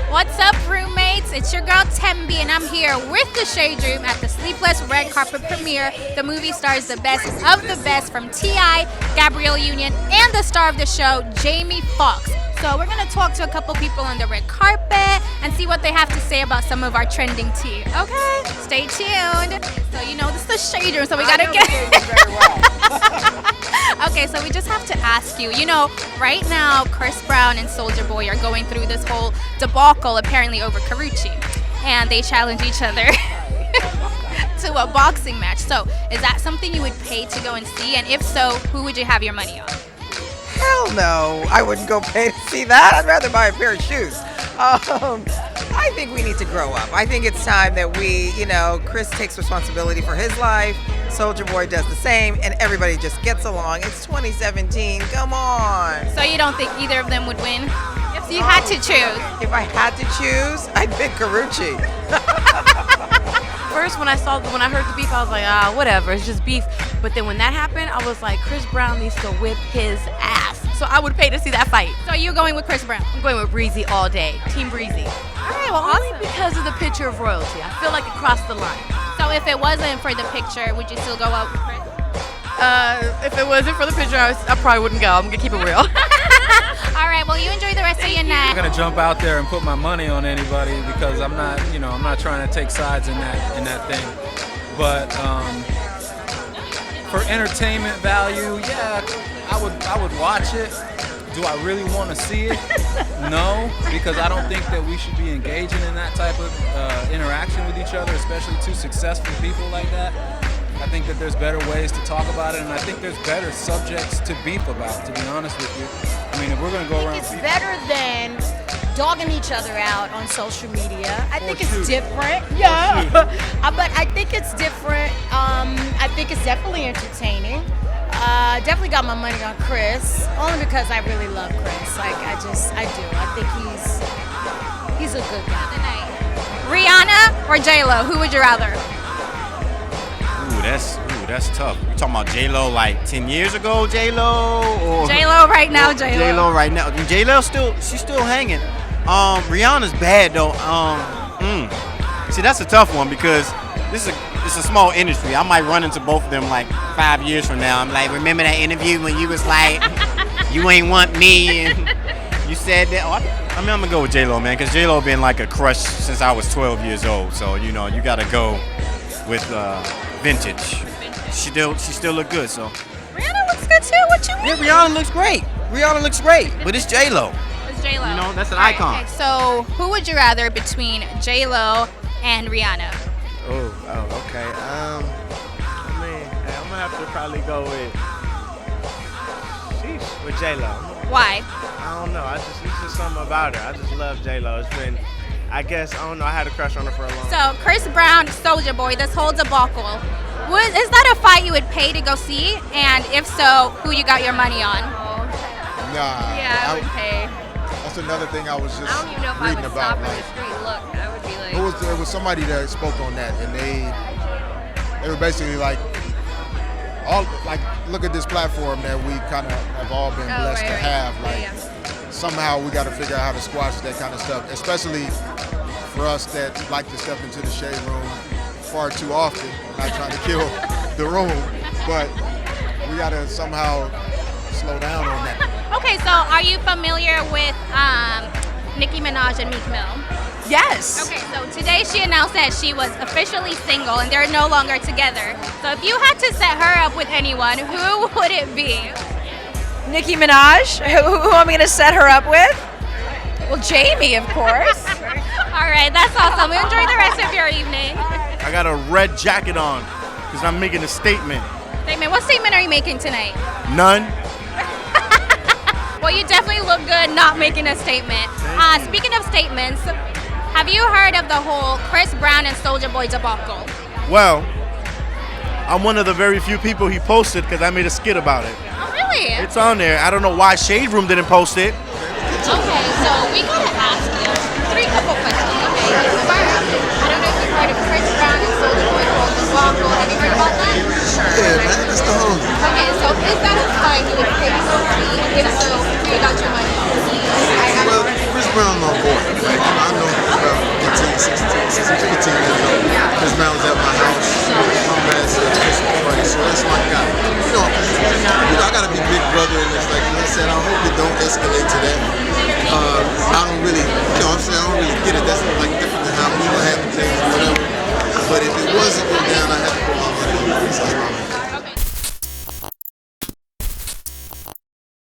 What's up, roommates? It's your girl Tembi, and I'm here with the Shade Room at the Sleepless red carpet premiere. The movie stars the best of the best from T.I., Gabrielle Union, and the star of the show, Jamie Foxx. So we're gonna talk to a couple people on the red carpet and see what they have to say about some of our trending tea. Okay, stay tuned. So this is the Shade Room, so we gotta get. Very well. Okay, so we just have to ask you. Right now, Chris Brown and Soulja Boy are going through this whole debacle, apparently over Karuchi, and they challenge each other to a boxing match. So, is that something you would pay to go and see? And if so, who would you have your money on? Hell no, I wouldn't go pay to see that. I'd rather buy a pair of shoes. I think we need to grow up. I think it's time that Chris takes responsibility for his life, Soulja Boy does the same, and everybody just gets along. It's 2017, come on. So you don't think either of them would win? If you had to choose. If I had to choose, I'd pick Karuchi. First, when I heard the beef, I was like, whatever, it's just beef. But then when that happened, I was like, Chris Brown needs to whip his ass. So I would pay to see that fight. So you're going with Chris Brown? I'm going with Breezy all day. Team Breezy. All right, well, Only awesome. because of the picture of royalty. I feel like it crossed the line. So if it wasn't for the picture, would you still go out with Chris? If it wasn't for the picture, I probably wouldn't go. I'm going to keep it real. All right, well, you enjoy the rest of your night. I'm gonna jump out there and put my money on anybody because I'm not trying to take sides in that thing. But for entertainment value, yeah, I would watch it. Do I really want to see it? No, because I don't think that we should be engaging in that type of interaction with each other, especially two successful people like that. I think that there's better ways to talk about it, and I think there's better subjects to beef about, to be honest with you. I mean, if we're going to go around... It's better than dogging each other out on social media. I think it's shooting. different. Yeah. But I think it's different. I think it's definitely entertaining. Definitely got my money on Chris, only because I really love Chris. Like, I do. I think he's a good guy. Rihanna or J.Lo? Who would you rather? That's tough. You talking about J.Lo like 10 years ago, J.Lo? Or J.Lo right now, J.Lo. J.Lo right now. J.Lo she's still hanging. Rihanna's bad though. See, that's a tough one because it's a small industry. I might run into both of them like 5 years from now. I'm like, remember that interview when you was like, you ain't want me, and you said that? I'm gonna go with J.Lo, man, because J.Lo been like a crush since I was 12 years old. So you gotta go with vintage. She still look good. So Rihanna looks good too. What you mean? yeah, Rihanna looks great. But it's J.Lo. It's J.Lo. That's an All right, icon. okay, so who would you rather between J.Lo and Rihanna? Oh, okay. I mean, I'm gonna have to probably go with J.Lo. Why? I don't know. It's just something about her. I just love J.Lo. It's been, I guess, I don't know. I had a crush on her for a long time. So Chris Brown, Soulja Boy, this whole debacle. Is that a fight you would pay to go see? And if so, who you got your money on? Nah. Yeah, I would pay. That's another thing I was just I don't even know if I reading would about. stop in Like, the street. Look, I would be like... there was somebody that spoke on that, and they were basically like, look at this platform that we kind of have all been blessed to have. Like, somehow we got to figure out how to squash that kind of stuff, especially for us that like to step into the shade room far too often. Not trying to kill the room, but we got to somehow slow down on that. Okay, so are you familiar with Nicki Minaj and Meek Mill? Yes. Okay, so today she announced that she was officially single and they're no longer together. So if you had to set her up with anyone, who would it be? Nicki Minaj, who am I going to set her up with? Well, Jamie, of course. All right, that's awesome. Enjoy the rest of your evening. I got a red jacket on because I'm making a statement. Statement. What statement are you making tonight? None. Well, you definitely look good not making a statement. Speaking of statements, have you heard of the whole Chris Brown and Soulja Boy debacle? Well, I'm one of the very few people he posted because I made a skit about it. Oh, really? It's on there. I don't know why Shade Room didn't post it. Okay, so we gotta ask you couple questions. Okay, first, I don't know if you've heard of Chris Brown and Soulja Boy called debacle. Have you heard about that? Yeah, man, that's the whole. Okay, so is that a fight you would pay to see? If so, who you got your money on? Well, Chris Brown, my boy. Like, I know escalate to that. I don't really, you know what I'm saying, I don't really get it. That's like different than how people have things or whatever. But if it wasn't go down